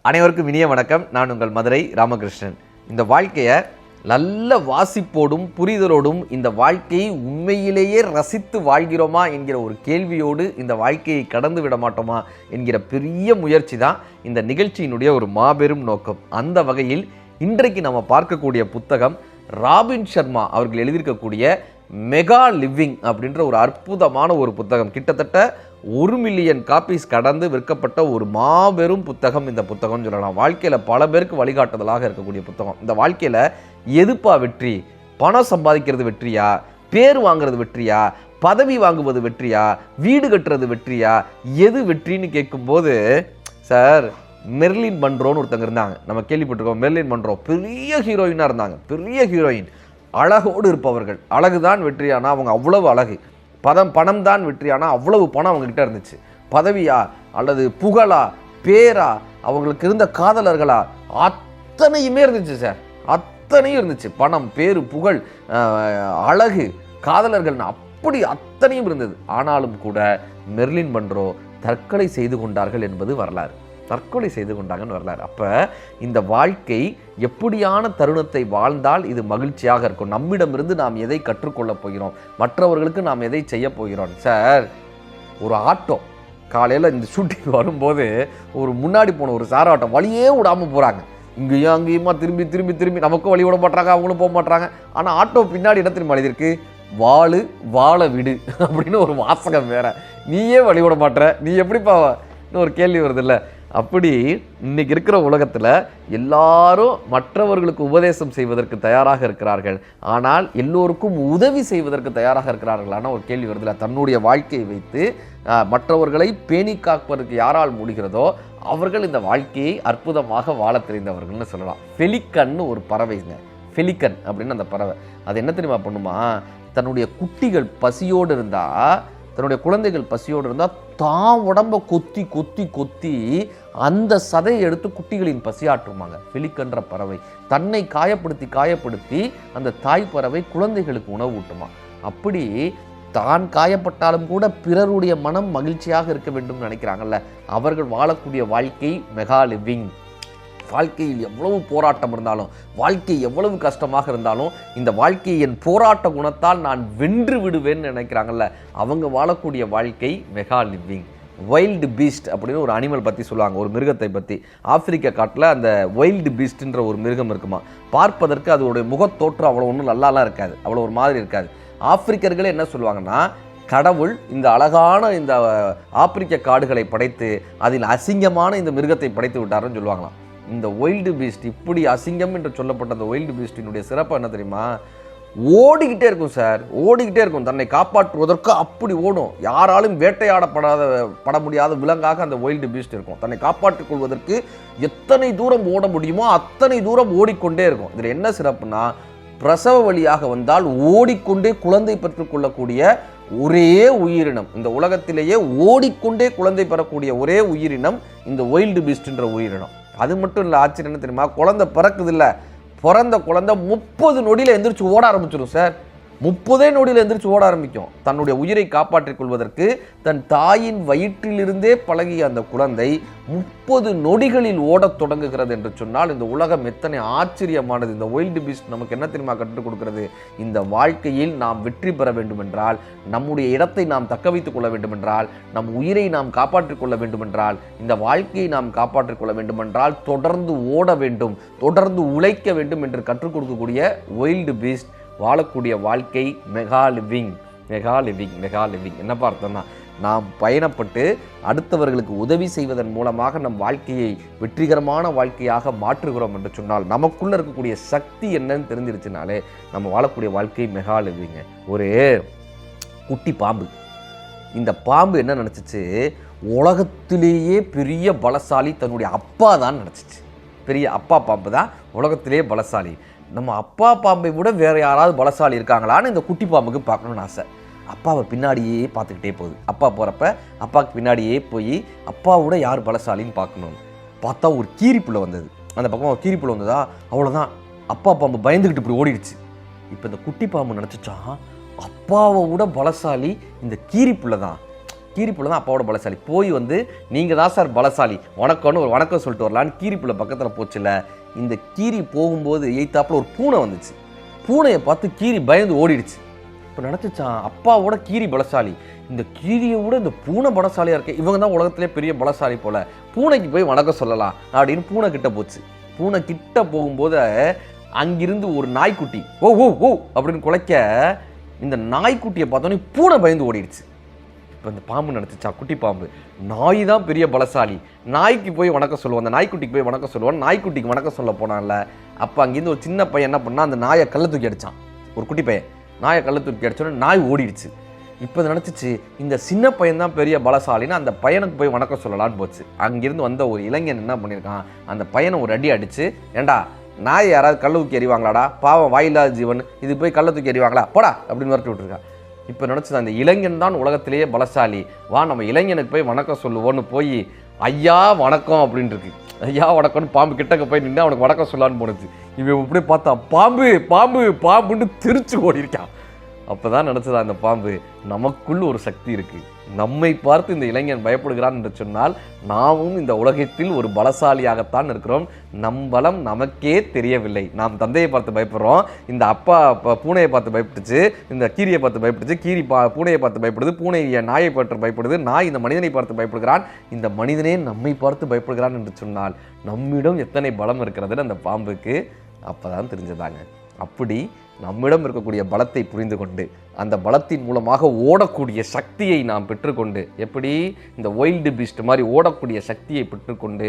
அனைவருக்கும் இனிய வணக்கம். நான் உங்கள் மதுரை ராமகிருஷ்ணன். இந்த வாழ்க்கையை நல்ல வாசிப்போடும் புரிதலோடும் இந்த வாழ்க்கையை உண்மையிலேயே ரசித்து வாழ்கிறோமா என்கிற ஒரு கேள்வியோடு இந்த வாழ்க்கையை கடந்து விட மாட்டோமா என்கிற பெரிய முயற்சி தான் இந்த நிகழ்ச்சியினுடைய ஒரு மாபெரும் நோக்கம். அந்த வகையில் இன்றைக்கு நம்ம பார்க்கக்கூடிய புத்தகம் ராபின் சர்மா அவர்கள் எழுதியிருக்கக்கூடிய மெகா லிவிங் அப்படின்ற ஒரு அற்புதமான ஒரு புத்தகம். கிட்டத்தட்ட 1 மில்லியன் காப்பீஸ் கடந்து விற்கப்பட்ட ஒரு மாபெரும் புத்தகம் இந்த புத்தகம்னு சொல்லலாம். வாழ்க்கையில் பல பேருக்கு வழிகாட்டுதலாக இருக்கக்கூடிய புத்தகம். இந்த வாழ்க்கையில் எதுப்பா வெற்றி? பணம் சம்பாதிக்கிறது வெற்றியா? பேர் வாங்குறது வெற்றியா? பதவி வாங்குவது வெற்றியா? வீடு கட்டுறது வெற்றியா? எது வெற்றின்னு கேட்கும்போது, சார் மெர்லின் மன்ரோன்னு ஒருத்தங்க இருந்தாங்க, நம்ம கேள்விப்பட்டிருக்கோம். மெர்லின் மன்ரோ பெரிய ஹீரோயினாக இருந்தாங்க, பெரிய ஹீரோயின், அழகோடு இருப்பவர்கள். அழகுதான் வெற்றியானா அவங்க அவ்வளவு அழகு, பணம் தான் வெற்றியானா அவ்வளவு பணம் அவங்ககிட்ட இருந்துச்சு. பதவியா அல்லது புகழா பேரா அவங்களுக்கு இருந்த காதலர்களா அத்தனையுமே இருந்துச்சு சார், அத்தனையும் இருந்துச்சு. பணம் பேரு புகழ் அழகு காதலர்கள் அப்படி அத்தனையும் இருந்தது. ஆனாலும் கூட மெர்லின் மன்ரோ தற்கொலை செய்து கொண்டார்கள் என்பது வரலாறு. தற்கொலை செய்து கொண்டாங்கன்னு வரலாறு. அப்போ இந்த வாழ்க்கை எப்படியான தருணத்தை வாழ்ந்தால் இது மகிழ்ச்சியாக இருக்கும்? நம்மிடமிருந்து நாம் எதை கற்றுக்கொள்ளப் போகிறோம்? மற்றவர்களுக்கு நாம் எதை செய்ய போகிறோம்? சார், ஒரு ஆட்டோ காலையில் இந்த ஷூட்டிங் வரும்போது ஒரு முன்னாடி போன ஒரு சார் ஆட்டோ வழியே விடாமல் போகிறாங்க. இங்கேயும் அங்கேயுமா திரும்பி திரும்பி திரும்பி நமக்கும் வழி விட மாட்டாங்க, அவங்களும் போக மாட்டாங்க. ஆனால் ஆட்டோ பின்னாடி என்ன திரும்ப எழுதியிருக்கு? வாழு வாழ விடு அப்படின்னு ஒரு வாசகம் வேற. நீயே வழி விட மாட்டேற, நீ எப்படிப்பா? ஒரு கேள்வி வருது இல்லை? அப்படி இன்னைக்கு இருக்கிற உலகத்தில் எல்லாரும் மற்றவர்களுக்கு உபதேசம் செய்வதற்கு தயாராக இருக்கிறார்கள், ஆனால் எல்லோருக்கும் உதவி செய்வதற்கு தயாராக இருக்கிறார்களான ஒரு கேள்வி வருதில்ல. தன்னுடைய வாழ்க்கையை வைத்து மற்றவர்களை பேணி காப்பதற்கு யாரால் முடிகிறதோ அவர்கள் இந்த வாழ்க்கையை அற்புதமாக வாழ தெரிந்தவர்கள்னு சொல்லலாம். பெலிக்கன்னு ஒரு பறவைங்க, பெலிக்கன் அப்படின்னு அந்த பறவை. அது என்ன தெரியுமா பண்ணுமா? தன்னுடைய குட்டிகள் பசியோடு இருந்தால், தன்னுடைய குழந்தைகள் பசியோடு இருந்தால் தான் உடம்பை கொத்தி கொத்தி கொத்தி அந்த சதையை எடுத்து குட்டிகளின் பசியாற்றுமாங்க. பெலிக்கன்ற பறவை தன்னை காயப்படுத்தி காயப்படுத்தி அந்த தாய் பறவை குழந்தைகளுக்கு உணவு ஊட்டுமா. அப்படி தான் காயப்பட்டாலும் கூட பிறருடைய மனம் மகிழ்ச்சியாக இருக்க வேண்டும் நினைக்கிறாங்கல்ல, அவர்கள் வாழக்கூடிய வாழ்க்கை மெகா லிவிங். வாழ்க்கையில் எவ்வளவு போராட்டம் இருந்தாலும், வாழ்க்கை எவ்வளவு கஷ்டமாக இருந்தாலும், இந்த வாழ்க்கையை என் போராட்ட குணத்தால் நான் வென்று விடுவேன்னு நினைக்கிறாங்கல்ல, அவங்க வாழக்கூடிய வாழ்க்கை மெகா லிவிங். வைல்டு பீஸ்ட் அப்படின்னு ஒரு அனிமல் பற்றி சொல்லுவாங்க, ஒரு மிருகத்தை பற்றி. ஆப்பிரிக்க காட்டில் அந்த வைல்டு பீஸ்ட்ன்ற ஒரு மிருகம் இருக்குமா. பார்ப்பதற்கு அதோடைய முகத்தோற்றம் அவ்வளோ ஒன்றும் நல்லாலாம் இருக்காது, அவ்வளோ ஒரு மாதிரி இருக்காது. ஆப்பிரிக்கர்களே என்ன சொல்லுவாங்கன்னா, கடவுள் இந்த அழகான இந்த ஆப்பிரிக்க காடுகளை படைத்து அதில் அசிங்கமான இந்த மிருகத்தை படைத்து விட்டாருன்னு சொல்லுவாங்களாம். இந்த வைல்டு பீஸ்ட், இப்படி அசிங்கம் என்று சொல்லப்பட்ட அந்த வைல்டு பீஸ்டினுடைய சிறப்பு என்ன தெரியுமா? ஓடிக்கிட்டே இருக்கும் சார், ஓடிக்கிட்டே இருக்கும். தன்னை காப்பாற்றுவதற்கு அப்படி ஓடும். யாராலும் பட முடியாத விலங்காக அந்த வைல்டு பீஸ்ட் இருக்கும். தன்னை காப்பாற்றிக் கொள்வதற்கு எத்தனை தூரம் ஓட முடியுமோ அத்தனை தூரம் ஓடிக்கொண்டே இருக்கும். இதில் என்ன சிறப்புனா, பிரசவ வழியாக வந்தால் ஓடிக்கொண்டே குழந்தை பெற்றுக்கொள்ளக்கூடிய ஒரே உயிரினம் இந்த உலகத்திலேயே. ஓடிக்கொண்டே குழந்தை பெறக்கூடிய ஒரே உயிரினம் இந்த வைல்டு பீஸ்ட்ன்ற உயிரினம். அது மட்டும் இல்லை, ஆச்சரியம் என்ன தெரியுமா? குழந்தை பிறக்குது இல்லை, பிறந்த குழந்தை 30 நொடியில் எந்திரிச்சு ஓட ஆரம்பிச்சிடும் சார். 30 நொடியில் எந்திரிச்சு ஓட ஆரம்பிக்கும். தன்னுடைய உயிரை காப்பாற்றிக் கொள்வதற்கு தன் தாயின் வயிற்றிலிருந்தே பழகிய அந்த குழந்தை 30 நொடிகளில் ஓடத் தொடங்குகிறது என்று சொன்னால் இந்த உலகம் எத்தனை ஆச்சரியமானது. இந்த வைல்டு பீஸ்ட் நமக்கு என்ன தெரியுமா கற்றுக் கொடுக்கிறது? இந்த வாழ்க்கையில் நாம் வெற்றி பெற வேண்டும் என்றால், நம்முடைய இடத்தை நாம் தக்க வைத்துக் கொள்ள வேண்டும் என்றால், நம் உயிரை நாம் காப்பாற்றிக் கொள்ள வேண்டும் என்றால், இந்த வாழ்க்கையை நாம் காப்பாற்றிக் கொள்ள வேண்டும் என்றால் தொடர்ந்து ஓட வேண்டும், தொடர்ந்து உழைக்க வேண்டும் என்று கற்றுக் கொடுக்கக்கூடிய வைல்டு பீஸ்ட் வாழக்கூடிய வாழ்க்கை mega living. Mega living, mega living என்ன பார்த்தோம்னா, நாம் பயணப்பட்டு அடுத்தவர்களுக்கு உதவி செய்வதன் மூலமாக நம் வாழ்க்கையை வெற்றிகரமான வாழ்க்கையாக மாற்றுகிறோம் என்று சொன்னால், நமக்குள்ளே இருக்கக்கூடிய சக்தி என்னன்னு தெரிஞ்சிருச்சுனாலே நம்ம வாழக்கூடிய வாழ்க்கை மெகா லிவிங்க. ஒரு குட்டி பாம்பு, இந்த பாம்பு என்ன நினச்சிச்சு? உலகத்திலேயே பெரிய பலசாலி தன்னுடைய அப்பா தான் நினச்சிச்சு. பெரிய அப்பா பாம்பு தான் உலகத்திலேயே பலசாலி. நம்ம அப்பா பாம்பை விட வேறு யாராவது பலசாலி இருக்காங்களான்னு இந்த குட்டி பாம்புக்கு பார்க்கணுன்னு ஆசை. அப்பாவை பின்னாடியே பார்த்துக்கிட்டே போகுது. அப்பா போகிறப்ப அப்பாவுக்கு பின்னாடியே போய் அப்பாவோட யார் பலசாலின்னு பார்க்கணும். பார்த்தா ஒரு கீரிப்புள்ள வந்தது. அந்த பக்கம் ஒரு கீரிப்புள்ள வந்ததா, அவ்வளோதான். அப்பா பாம்பு பயந்துக்கிட்டு இப்படி ஓடிடுச்சு. இப்போ இந்த குட்டி பாம்பு நினச்சிச்சான், அப்பாவை விட பலசாலி இந்த கீரிப்புள்ள தான். கீரிப்புள்ள தான் அப்பாவோட பலசாலி. போய் வந்து நீங்கள் தான் சார் பலசாலி, வணக்கம்னு ஒரு வணக்கம் சொல்லிட்டு வரலான்னு கீரிப்புள்ள பக்கத்தில் போச்சுல. இந்த கீரி போகும்போது எய்த்தாப்புல ஒரு பூனை வந்துச்சு. பூனையை பார்த்து கீரி பயந்து ஓடிடுச்சு. இப்போ நினச்சிச்சான் அப்பாவோட கீரி பலசாலி, இந்த கீரியை விட இந்த பூனை பலசாலியாக இருக்கே, இவங்க தான் உலகத்திலே பெரிய பலசாலி போல், பூனைக்கு போய் வணக்கம் சொல்லலாம் அப்படின்னு பூனை கிட்ட போச்சு. பூனை கிட்ட போகும்போது அங்கிருந்து ஒரு நாய்க்குட்டி ஓ ஓ ஓ அப்படின்னு குலைக்க, இந்த நாய்க்குட்டியை பார்த்தோன்னே பூனை பயந்து ஓடிடுச்சு. இப்போ இந்த பாம்பு நினச்சிச்சா, குட்டி பாம்பு, நாய் தான் பெரிய பலசாலி, நாய்க்கு போய் வணக்கம் சொல்லுவோம், அந்த நாய்க்குட்டிக்கு போய் வணக்கம் சொல்லுவோம், நாய்க்குட்டிக்கு வணக்கம் சொல்ல போனான்ல. அப்போ அங்கேருந்து ஒரு சின்ன பையன் என்ன பண்ணா, அந்த நாயை கல்லை தூக்கி அடித்தான். ஒரு குட்டி பையன் நாயை கல்லை தூக்கி அடிச்சோன்னே நாய் ஓடிடுச்சு. இப்போ நினச்சிச்சு இந்த சின்ன பையன் தான் பெரிய பலசாலின்னு அந்த பையனுக்கு போய் வணக்கம் சொல்லலான்னு போச்சு. அங்கிருந்து வந்த ஒரு இளைஞன் என்ன பண்ணியிருக்கான், அந்த பையனை ஒரு அடி அடித்து, ஏண்டா நாயை யாராவது கல்லை தூக்கி எறிவாங்களாடா, பாவம் வாயில்லாத ஜீவன், இது போய் கல்லை தூக்கி எறிவாங்களா, போடா அப்படின்னு வரட்டி விட்டுருக்கான். இப்போ நினச்சது அந்த இளைஞன் தான் உலகத்திலேயே பலசாலி, வா நம்ம இளைஞனுக்கு போய் வணக்கம் சொல்லுவோன்னு போய் ஐயா வணக்கம் அப்படின்னு இருக்கு. ஐயா வணக்கம்னு பாம்பு கிட்டக்க போய் நின்று அவனுக்கு வணக்கம் சொல்லான்னு போனது. இவன் இப்படி பார்த்தா பாம்பு பாம்பு பாம்புன்னு திருச்சி ஓடி இருக்கான். அப்போ தான் நினச்சதா அந்த பாம்பு, நமக்குள்ள ஒரு சக்தி இருக்குது, நம்மை பார்த்து இந்த இளைஞன் பயப்படுகிறான் என்று சொன்னால் நாமும் இந்த உலகத்தில் ஒரு பலசாலியாகத்தான் இருக்கிறோம். நம் பலம் நமக்கே தெரியவில்லை. நாம் தந்தையை பார்த்து பயப்படுறோம், இந்த அப்பா பூனையை பார்த்து பயப்பட்டுச்சு, இந்த கீரியை பார்த்து பயப்பட்டுச்சு, கீரி பூனையை பார்த்து பயப்படுது, பூனை நாயை பார்த்து பயப்படுது, நாய் இந்த மனிதனை பார்த்து பயப்படுகிறான், இந்த மனிதனே நம்மை பார்த்து பயப்படுகிறான் என்று சொன்னால் நம்மிடம் எத்தனை பலம் இருக்கிறதுன்னு அந்த பாம்புக்கு அப்போ தான் தெரிஞ்சதாங்க. அப்படி நம்மிடம் இருக்கக்கூடிய பலத்தை புரிந்து கொண்டு அந்த பலத்தின் மூலமாக ஓடக்கூடிய சக்தியை நாம் பெற்றுக்கொண்டு, எப்படி இந்த வைல்டு பீஸ்ட் மாதிரி ஓடக்கூடிய சக்தியை பெற்றுக்கொண்டு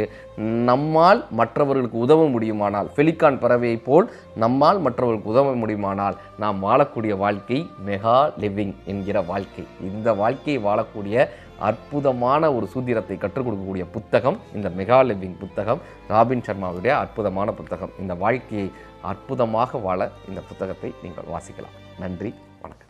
நம்மால் மற்றவர்களுக்கு உதவ முடியுமானால், பெலிகான் பறவையை போல் நம்மால் மற்றவர்களுக்கு உதவ முடியுமானால் நாம் வாழக்கூடிய வாழ்க்கை மெகா லிவிங் என்கிற வாழ்க்கை. இந்த வாழ்க்கையை வாழக்கூடிய அற்புதமான ஒரு சூத்திரத்தை கற்றுக் கொடுக்கக்கூடிய புத்தகம் இந்த மெகா லிவிங் புத்தகம், ராபின் சர்மாவுடைய அற்புதமான புத்தகம். இந்த வாழ்க்கையை அற்புதமாக வாழ இந்த புத்தகத்தை நீங்கள் வாசிக்கலாம். நன்றி, வணக்கம்.